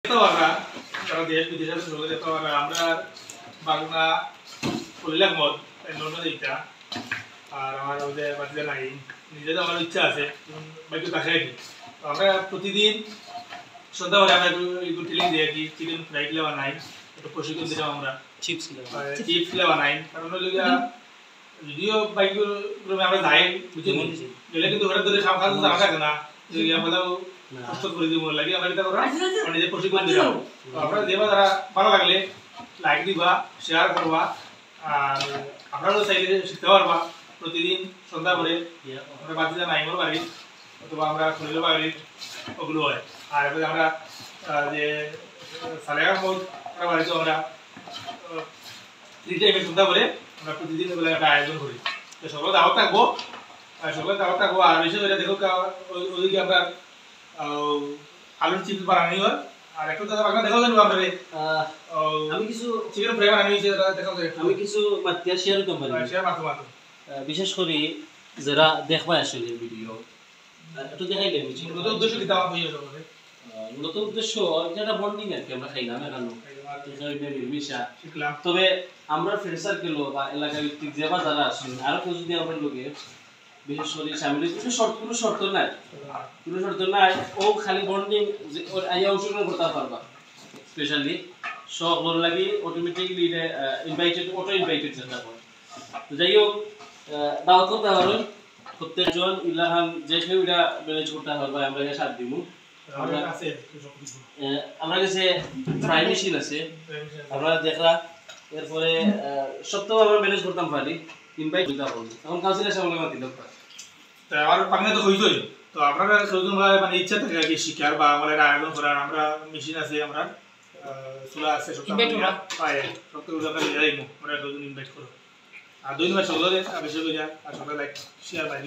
দেশ বিদেশে আমরা বাংলা করলাম মত এইটা আর আমার বাচ্চা নাই নিজেদের আমার ইচ্ছা আছে বাকি কাছে আমরা প্রতিদিন সন্ধ্যাবেলা আমরা একটু ট্রেনিং দিই আর কি চিকেন ফ্রাই গুলো বানাই একটু প্রশিক্ষণ দিলাম আমরা চিপস গুলো বানাই কারণ যদিও বাইকগুলো আমরা যাই বুঝে গেলে কিন্তু ওরা ধরে খাওয়া খাওয়া জানা থাকে না আমরা কষ্ট করে দিব লাগে আমরা এটা করা নিজে প্রশিক্ষণ দিলাম আপনারা দেবা যারা ভালো লাগলে লাইক দিবা শেয়ার করবা আর আপনারাও চাইলে শিখতে পারবা প্রতিদিন সন্ধ্যা করে আমরা বাচ্চা নাইমোর বাড়ি অথবা আমরা খলিল বাড়ির ওগুলো হয় আর এরপরে আমরা যে সালেগার মোড় বাড়িতে আমরা 3 টাইমে সন্ধ্যা করে আমরা প্রতিদিন ওগুলো একটা আয়োজন করি তো সকালে দাওয়াত থাকবো আর বেশি করে দেখো ওদিকে আমরা আলুর চিপস বানানি হয় আর একটু দাদা বাগনা দেখাও জানো আপনারে আমি কিছু চিকেন ফ্রাই বানানি হইছে দাদা দেখাও আমি কিছু মাতিয়া শেয়ার করতে পারি শেয়ার মাত্র বিশেষ করে যারা দেখবা আসলে ভিডিও একটু দেখাইলে বুঝি মূলত উদ্দেশ্য কি দাওয়া হইছে তাহলে মূলত উদ্দেশ্য এটা বন্ডিং আর কি আমরা খাইলাম এখানে শিখলাম তবে আমরা ফ্রেন্ড সার্কেল বা এলাকার ভিত্তিক যে বা যারা আছেন আর কেউ যদি আমার লোকে বিশেষ করে সামিল কোনো শর্ত নাই ও খালি বন্ডিং আইয়া অংশগ্রহণ করতে পারবা স্পেশালি সকল লাগি অটোমেটিকলি অটো ইনভাইটেড যেটা হয় তো যাই হোক দাওয়াত করতে পারবেন প্রত্যেকজন ইলাহান যে কেউ এটা ম্যানেজ করতে পারবা আমরা এটা সাথ দিব আমরা কাছে ফ্রাই মেশিন আছে আমরা দেখলা এরপরে সপ্তাহ আমরা ম্যানেজ করতাম পারি ইনভাইট দিতে পারবো তখন কাউন্সিলের সামনে মাতিল তো আর পাগনা তো হইতোই তো আপনারা সৌজন মানে ইচ্ছা থাকে আর কি শিকার বা আমাদের আয়োজন করার আমরা মেশিন আছে আমরা চুলা আছে সব পায় সব তো আমরা যাইমু আমরা দুজন ইনভাইট করব আর দুই মাস চললে বেশি করে আর সবাই লাইক শেয়ার বাই